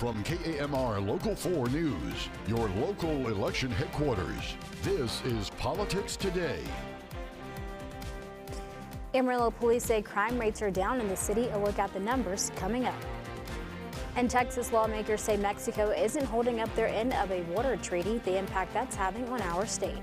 From KAMR Local 4 News, your local election headquarters, this is Politics Today. Amarillo police say crime rates are down in the city. A look at the numbers coming up. And Texas lawmakers say Mexico isn't holding up their end of a water treaty, the impact that's having on our state.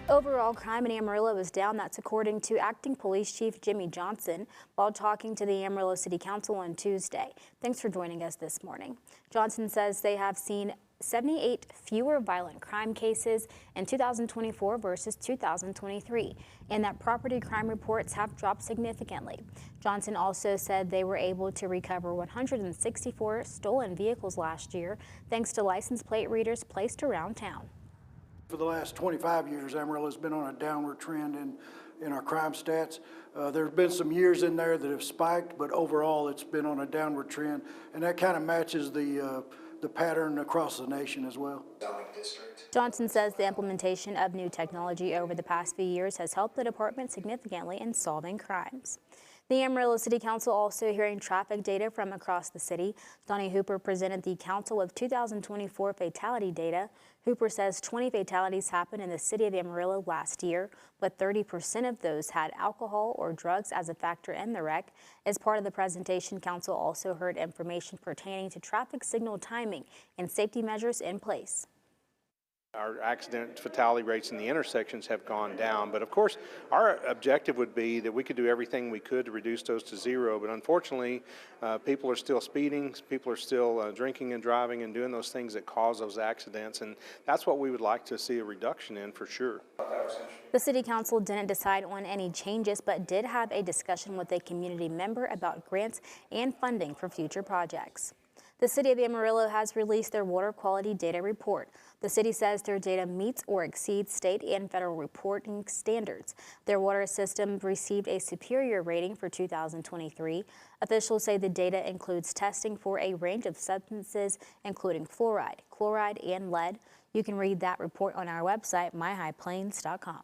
Overall, crime in Amarillo is down. That's according to Acting Police Chief Jimmy Johnson while talking to the Amarillo City Council on Tuesday. Thanks for joining us this morning. Johnson says they have seen 78 fewer violent crime cases in 2024 versus 2023, and that property crime reports have dropped significantly. Johnson also said they were able to recover 164 stolen vehicles last year, thanks to license plate readers placed around town. For the last 25 years, Amarillo has been on a downward trend in our crime stats. There have been some years in there that have spiked, but overall it's been on a downward trend, and that kind of matches the pattern across the nation as well. Johnson says the implementation of new technology over the past few years has helped the department significantly in solving crimes. The Amarillo City Council also hearing traffic data from across the city. Donnie Hooper presented the council with 2024 fatality data. Hooper says 20 fatalities happened in the city of Amarillo last year, but 30% of those had alcohol or drugs as a factor in the wreck. As part of the presentation, council also heard information pertaining to traffic signal timing and safety measures in place. Our accident fatality rates in the intersections have gone down, but of course our objective would be that we could do everything we could to reduce those to zero, but unfortunately people are still speeding, people are still drinking and driving and doing those things that cause those accidents, and that's what we would like to see a reduction in for sure. The City Council didn't decide on any changes, but did have a discussion with a community member about grants and funding for future projects. The City of Amarillo has released their water quality data report. The city says their data meets or exceeds state and federal reporting standards. Their water system received a superior rating for 2023. Officials say the data includes testing for a range of substances, including fluoride, chloride, and lead. You can read that report on our website, myhighplains.com.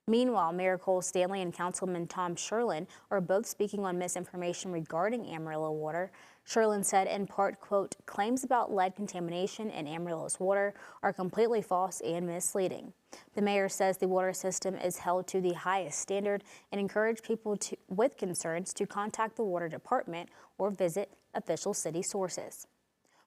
Meanwhile, Mayor Cole Stanley and Councilman Tom Sherlin are both speaking on misinformation regarding Amarillo water. Sherlin said in part, quote, claims about lead contamination in Amarillo's water are completely false and misleading. The mayor says the water system is held to the highest standard and encouraged people with concerns to contact the water department or visit official city sources.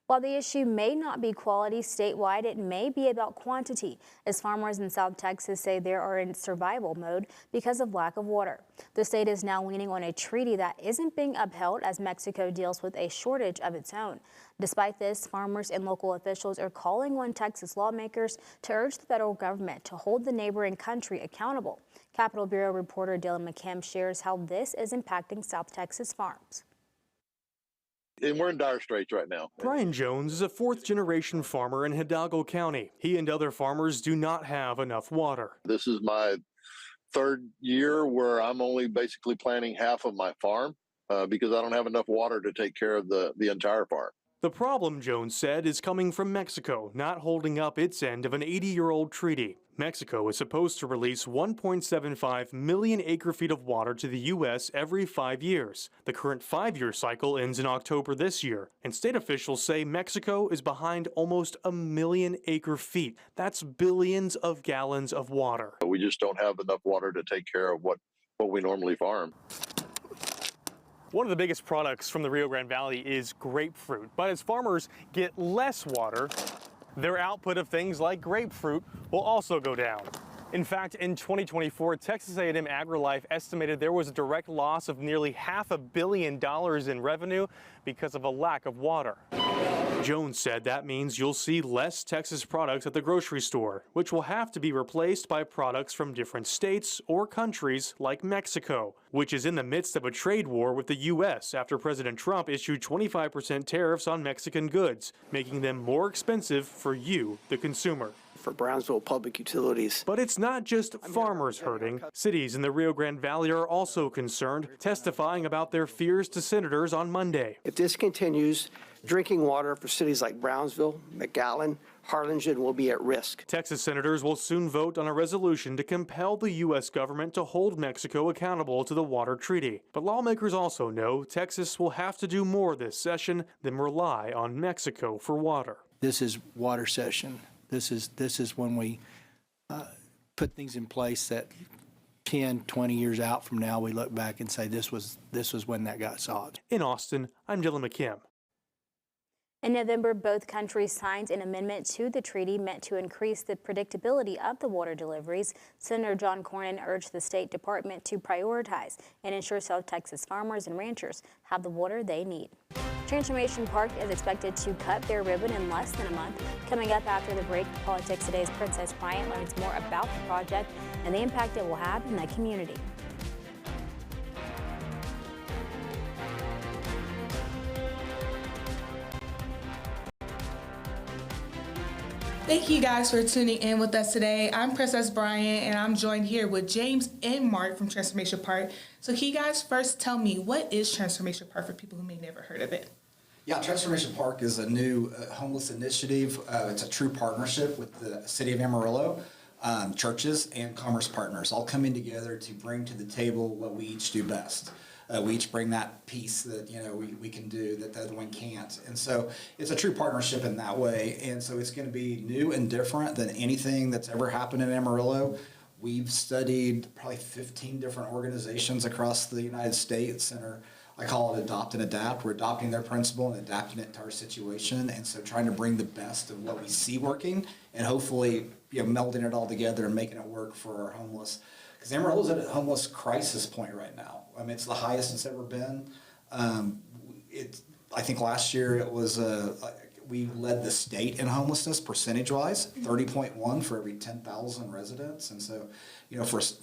While the issue may not be quality statewide, it may be about quantity, as farmers in South Texas say they are in survival mode because of lack of water. The state is now leaning on a treaty that isn't being upheld as Mexico deals with a shortage of its own. Despite this, farmers and local officials are calling on Texas lawmakers to urge the federal government to hold the neighboring country accountable. Capitol Bureau reporter Dylan McKim shares how this is impacting South Texas farms. And we're in dire straits right now. Brian Jones is a fourth-generation farmer in Hidalgo County. He and other farmers do not have enough water. This is my third year where I'm only basically planting half of my farm because I don't have enough water to take care of the entire farm. The problem, Jones said, is coming from Mexico, not holding up its end of an 80-year-old treaty. Mexico is supposed to release 1.75 million acre-feet of water to the U.S. every 5 years. The current 5-year cycle ends in October this year, and state officials say Mexico is behind almost 1 million acre-feet. That's billions of gallons of water. We just don't have enough water to take care of what we normally farm. One of the biggest products from the Rio Grande Valley is grapefruit, but as farmers get less water, their output of things like grapefruit will also go down. In fact, in 2024, Texas A&M AgriLife estimated there was a direct loss of nearly $500 million in revenue because of a lack of water. Jones said that means you'll see less Texas products at the grocery store, which will have to be replaced by products from different states or countries like Mexico, which is in the midst of a trade war with the U.S. after President Trump issued 25% tariffs on Mexican goods, making them more expensive for you, the consumer. For Brownsville Public Utilities. But it's not just farmers hurting. Cities in the Rio Grande Valley are also concerned, testifying about their fears to senators on Monday. If this continues, drinking water for cities like Brownsville, McAllen, Harlingen will be at risk. Texas senators will soon vote on a resolution to compel the U.S. government to hold Mexico accountable to the water treaty. But lawmakers also know Texas will have to do more this session than rely on Mexico for water. This is water session. This is when we put things in place that 10, 20 years out from now, we look back and say this was when that got solved. In Austin, I'm Dylan McKim. In November, both countries signed an amendment to the treaty meant to increase the predictability of the water deliveries. Senator John Cornyn urged the State Department to prioritize and ensure South Texas farmers and ranchers have the water they need. Transformation Park is expected to cut their ribbon in less than a month. Coming up after the break, Politics Today's Princess Bryant learns more about the project and the impact it will have in the community. Thank you guys for tuning in with us today. I'm Princess Bryant, and I'm joined here with James and Mark from Transformation Park. So can you guys first tell me, what is Transformation Park for people who may never heard of it? Yeah, Transformation Park is a new homeless initiative. It's a true partnership with the City of Amarillo, churches, and commerce partners, all coming together to bring to the table what we each do best. We each bring that piece that we can do that the other one can't, and so it's a true partnership in that way. And so it's going to be new and different than anything that's ever happened in Amarillo. We've studied probably 15 different organizations across the United States, and I call it adopt and adapt. We're adopting their principle and adapting it to our situation, and so trying to bring the best of what we see working, and hopefully melding it all together and making it work for our homeless. Because Amarillo's at a homeless crisis point right now. I mean, it's the highest it's ever been. I think last year it was we led the state in homelessness percentage-wise, 30.1 for every 10,000 residents, and so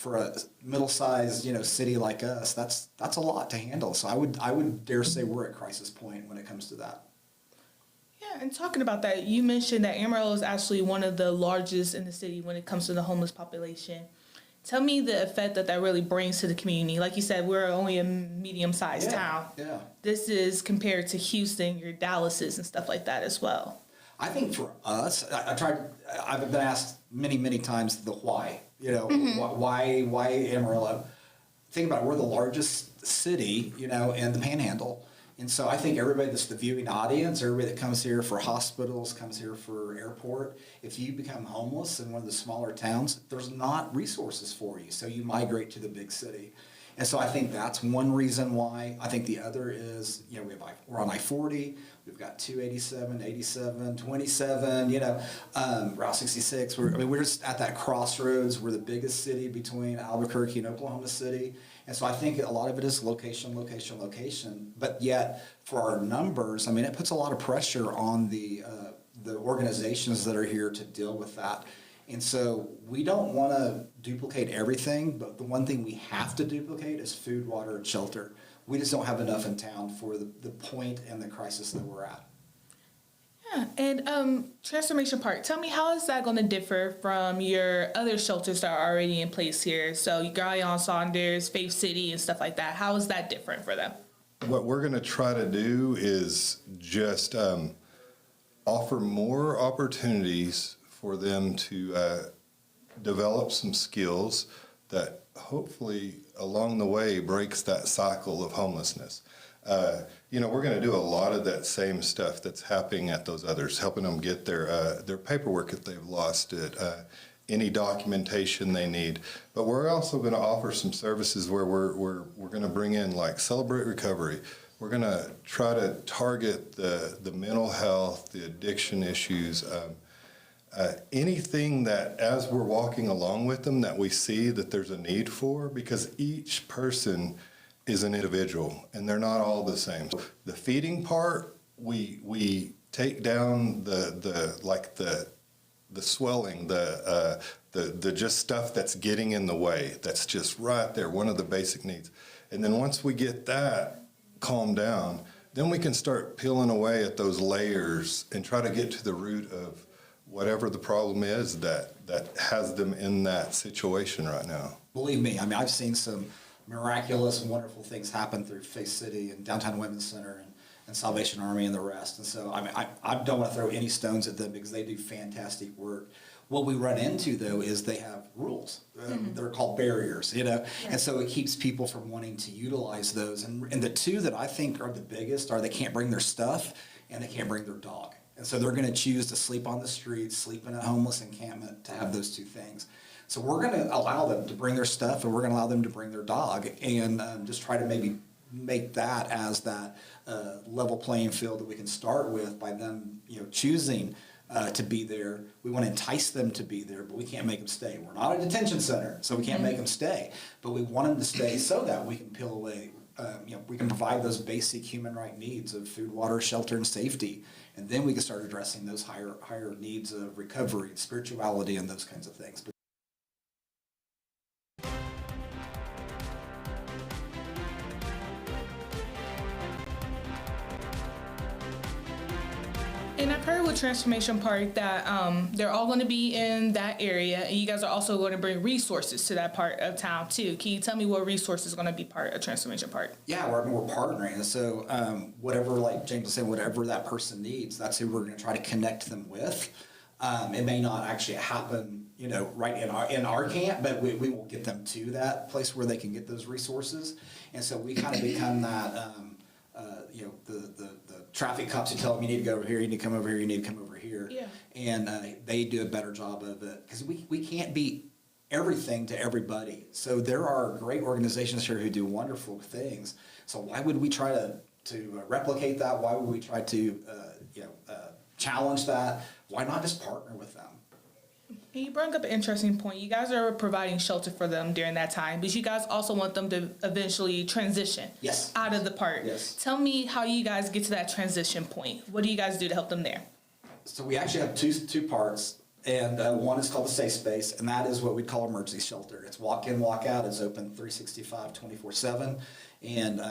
for a middle-sized city like us, that's a lot to handle. So I would dare say we're at crisis point when it comes to that. Yeah, and talking about that, you mentioned that Amarillo is actually one of the largest in the city when it comes to the homeless population. Tell me the effect that really brings to the community. Like you said, we're only a medium-sized town. Yeah. This is compared to Houston, your Dallases, and stuff like that as well. I think for us, I've been asked many, many times the why. Why Amarillo? Think about it, we're the largest city, in the Panhandle. And so I think everybody that's the viewing audience, everybody that comes here for hospitals, comes here for airport, if you become homeless in one of the smaller towns, there's not resources for you. So you migrate to the big city. And so I think that's one reason why. I think the other is, we're on I-40, we've got 287, 87, 27, Route 66. We're just at that crossroads. We're the biggest city between Albuquerque and Oklahoma City. And so I think a lot of it is location. But yet, for our numbers, it puts a lot of pressure on the organizations that are here to deal with that. And so we don't want to duplicate everything, but the one thing we have to duplicate is food, water, and shelter. We just don't have enough in town for the point and the crisis that we're at. Yeah, and Transformation Park, tell me, how is that going to differ from your other shelters that are already in place here? So Guyon Saunders, Faith City, and stuff like that. How is that different for them? What we're going to try to do is just offer more opportunities for them to develop some skills that hopefully along the way breaks that cycle of homelessness. We're going to do a lot of that same stuff that's happening at those others, helping them get their paperwork if they've lost it, any documentation they need. But we're also going to offer some services where we're going to bring in like Celebrate Recovery. We're going to try to target the mental health, the addiction issues, anything that as we're walking along with them that we see that there's a need for, because each person is an individual and they're not all the same. The feeding part, we take down the swelling, the just stuff that's getting in the way, that's just right there, one of the basic needs. And then once we get that calmed down, then we can start peeling away at those layers and try to get to the root of whatever the problem is that has them in that situation right now. Believe me, I've seen some miraculous, wonderful things happen through Faith City and Downtown Women's Center and Salvation Army and the rest. And so, I mean, I don't want to throw any stones at them because they do fantastic work. What we run into, though, is they have rules. They're called barriers, you know, and so it keeps people from wanting to utilize those. And the two that I think are the biggest are they can't bring their stuff and they can't bring their dog. And so they're going to choose to sleep on the street, sleep in a homeless encampment to have those two things. So we're going to allow them to bring their stuff, and we're going to allow them to bring their dog, and just try to maybe make that as that level playing field that we can start with by them, you know, choosing to be there. We want to entice them to be there, but we can't make them stay. We're not a detention center, so we can't make them stay. But we want them to stay so that we can peel away. You know, we can provide those basic human right needs of food, water, shelter, and safety, and then we can start addressing those higher needs of recovery, and spirituality, and those kinds of things. And I've heard with Transformation Park that they're all going to be in that area, and you guys are also going to bring resources to that part of town too. Can you tell me what resources are going to be part of Transformation Park? Yeah, we're partnering. So whatever, like James was saying, whatever that person needs, that's who we're going to try to connect them with. It may not actually happen, you know, right in our camp, but we will get them to that place where they can get those resources. And so we kind of become that, you know, the traffic cops who tell them you need to go over here, you need to come over here, you need to come over here. Yeah. And they do a better job of it because we can't be everything to everybody. So there are great organizations here who do wonderful things. So why would we try to replicate that? Why would we try to challenge that? Why not just partner with them? And you brought up an interesting point. You guys are providing shelter for them during that time, but you guys also want them to eventually transition out of the park. Yes. Tell me how you guys get to that transition point. What do you guys do to help them there? So we actually have two parts, and one is called the Safe Space, and that is what we call emergency shelter. It's walk in, walk out. It's open 365, 24/7, and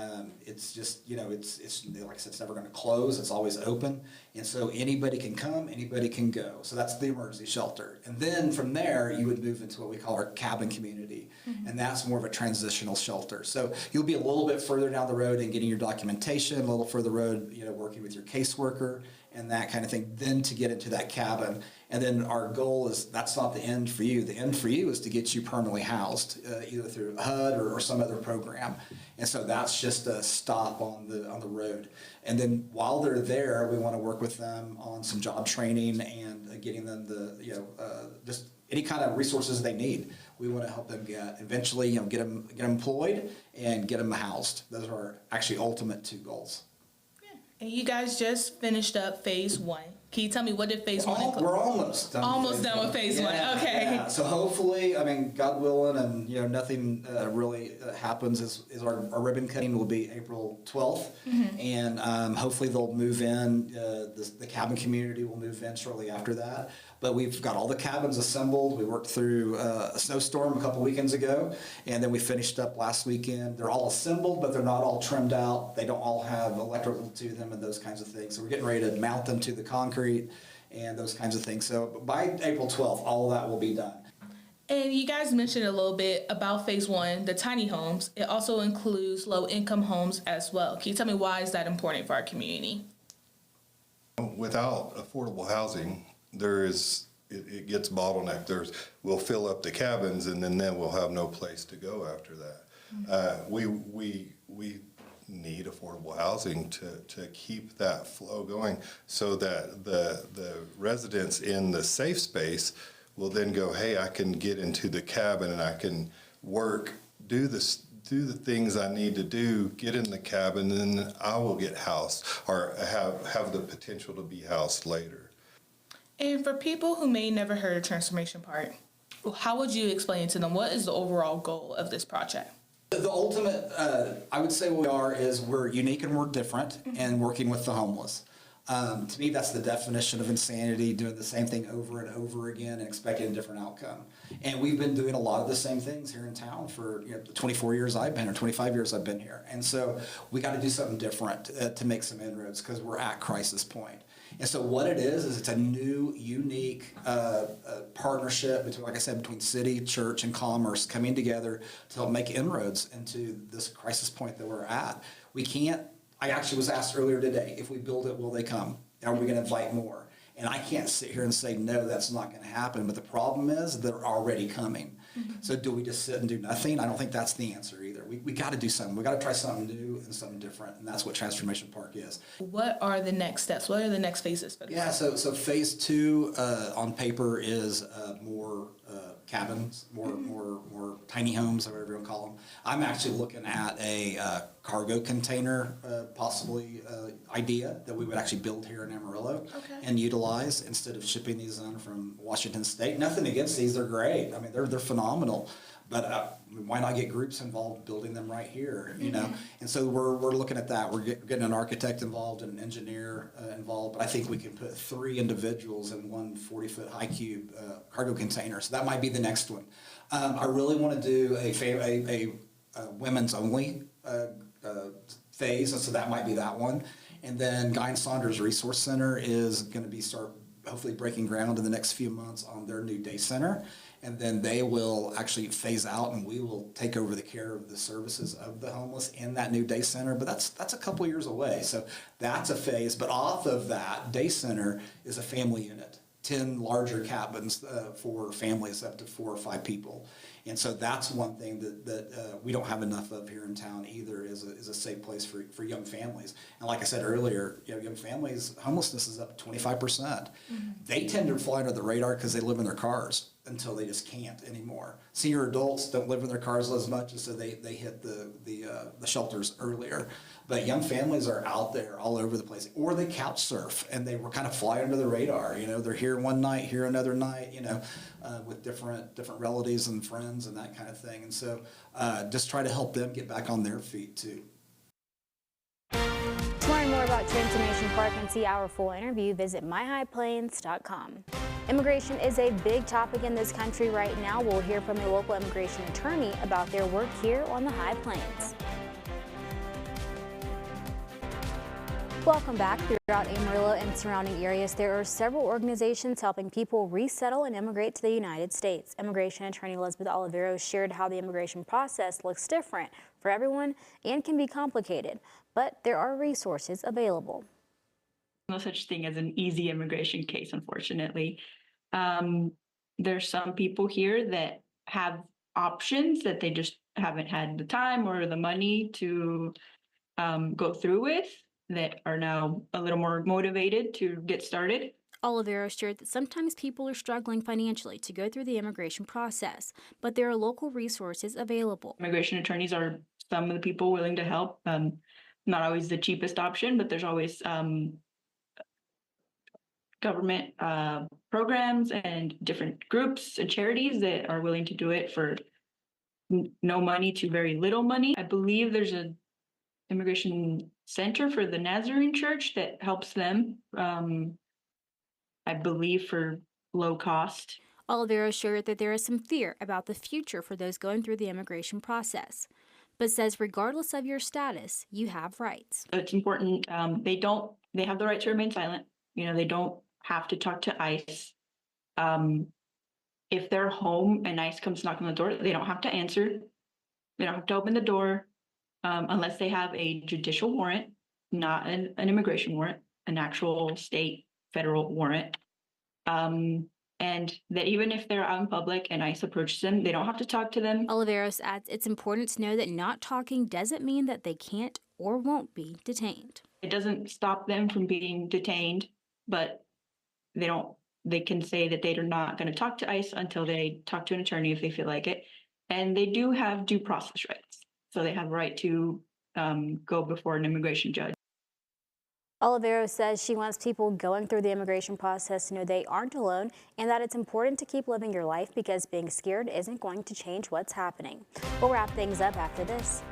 it's just, you know, it's like I said, it's never going to close. It's always open, and so anybody can come, anybody can go. So that's the emergency shelter, and then from there you would move into what we call our cabin community, and that's more of a transitional shelter. So you'll be a little bit further down the road in getting your documentation, a little further road, you know, working with your caseworker and that kind of thing, then to get into that cabin. And then our goal is, that's not the end for you. The end for you is to get you permanently housed, either through HUD or some other program. And so that's just a stop on the road. And then while they're there, we want to work with them on some job training and getting them just any kind of resources they need. We want to help them eventually, you know, get them employed and get them housed. Those are our actually ultimate two goals. And you guys just finished up phase 1. Can you tell me what did phase 1 include? We're almost done. Almost done with phase 1. Okay. Yeah. So hopefully, I mean, God willing, and you know, nothing really happens. Is our ribbon cutting will be April 12th, and hopefully they'll move in. The cabin community will move in shortly after that. But we've got all the cabins assembled. We worked through a snowstorm a couple weekends ago, and then we finished up last weekend. They're all assembled, but they're not all trimmed out. They don't all have electrical to them and those kinds of things. So we're getting ready to mount them to the concrete and those kinds of things. So by April 12th, all of that will be done. And you guys mentioned a little bit about phase 1, the tiny homes. It also includes low-income homes as well. Can you tell me why is that important for our community? Without affordable housing, it gets bottlenecked. We'll fill up the cabins, and then we'll have no place to go after that. We need affordable housing to keep that flow going, so that the residents in the safe space will then go, hey, I can get into the cabin and I can work, do the things I need to do, get in the cabin, and then I will get housed or have the potential to be housed later. And for people who may never heard of Transformation Park, how would you explain to them what is the overall goal of this project? The ultimate, I would say we're unique and we're different and working with the homeless. To me, that's the definition of insanity, doing the same thing over and over again and expecting a different outcome. And we've been doing a lot of the same things here in town for the 24 years I've been here, 25 years I've been here. And so we got to do something different to make some inroads because we're at crisis point. And so what it is it's a new, unique partnership between, like I said, between city, church, and commerce coming together to help make inroads into this crisis point that we're at. I actually was asked earlier today, if we build it, will they come? Are we going to invite more? And I can't sit here and say, no, that's not going to happen. But the problem is they're already coming. So do we just sit and do nothing? I don't think that's the answer either. We got to do something. We got to try something new and something different. And that's what Transformation Park is. What are the next steps? What are the next phases for the Yeah, so phase 2 on paper is more cabins, more tiny homes, whatever you want to call them. I'm actually looking at a cargo container possibly idea that we would actually build here in Amarillo and utilize instead of shipping these in from Washington State. Nothing against these, they're great. I mean, they're phenomenal. But why not get groups involved building them right here, you know? And so we're looking at that. We're getting an architect involved and an engineer involved. But I think we can put 3 individuals in one 40-foot high cube cargo container. So that might be the next one. I really want to do a women's only phase, and so that might be that one. And then Guy and Saunders Resource Center is going to start hopefully breaking ground in the next few months on their new day center. And then they will actually phase out, and we will take over the care of the services of the homeless in that new day center. But that's a couple years away. So that's a phase. But off of that, day center is a family unit, 10 larger cabins for families up to 4 or 5 people. And so that's one thing that we don't have enough of here in town either, is a safe place for young families. And like I said earlier, young families, homelessness is up 25%. They tend to fly under the radar because they live in their cars until they just can't anymore. Senior adults don't live in their cars as much, and so they hit the shelters earlier. But young families are out there all over the place, or they couch surf and they kind of fly under the radar. You know, they're here one night, here another night. You know, with different relatives and friends and that kind of thing. And so, just try to help them get back on their feet too. To learn more about Transformation Park and see our full interview, visit myhighplains.com. Immigration is a big topic in this country right now. We'll hear from a local immigration attorney about their work here on the High Plains. Welcome back. Throughout Amarillo and surrounding areas, there are several organizations helping people resettle and immigrate to the United States. Immigration attorney Elizabeth Oliveros shared how the immigration process looks different for everyone and can be complicated, but there are resources available. No such thing as an easy immigration case, unfortunately. There's some people here that have options that they just haven't had the time or the money to go through with, that are now a little more motivated to get started. Oliveros shared that sometimes people are struggling financially to go through the immigration process, but there are local resources available. Immigration attorneys are some of the people willing to help. Not always the cheapest option, but there's always government programs and different groups and charities that are willing to do it for no money to very little money. I believe there's an immigration center for the Nazarene Church that helps them, I believe, for low cost. Oliveros shared that there is some fear about the future for those going through the immigration process, but says regardless of your status, you have rights. It's important. They have the right to remain silent. You know, they don't have to talk to ICE. If they're home and ICE comes knocking on the door, they don't have to answer. They don't have to open the door unless they have a judicial warrant, not an immigration warrant, an actual state, federal warrant. And that even if they're out in public and ICE approaches them, they don't have to talk to them. Oliveros adds it's important to know that not talking doesn't mean that they can't or won't be detained. It doesn't stop them from being detained, but they can say that they're not going to talk to ICE until they talk to an attorney if they feel like it. And they do have due process rights. So they have a right to go before an immigration judge. Oliveros says she wants people going through the immigration process to know they aren't alone and that it's important to keep living your life because being scared isn't going to change what's happening. We'll wrap things up after this.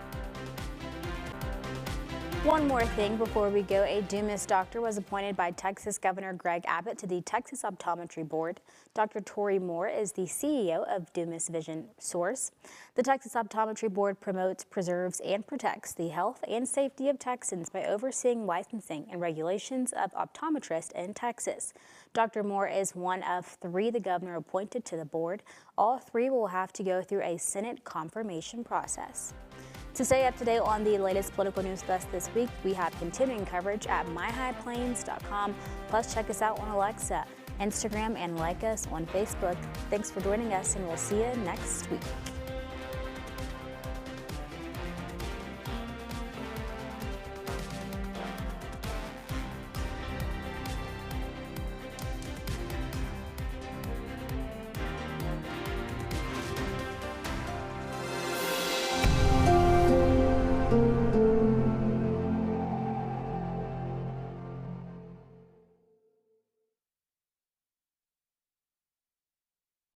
One more thing before we go, a Dumas doctor was appointed by Texas Governor Greg Abbott to the Texas Optometry Board. Dr. Tori Moore is the CEO of Dumas Vision Source. The Texas Optometry Board promotes, preserves, and protects the health and safety of Texans by overseeing licensing and regulations of optometrists in Texas. Dr. Moore is one of 3 the governor appointed to the board. All 3 will have to go through a Senate confirmation process. To stay up to date on the latest political news best this week, we have continuing coverage at myhighplains.com. Plus, check us out on Alexa, Instagram, and like us on Facebook. Thanks for joining us, and we'll see you next week.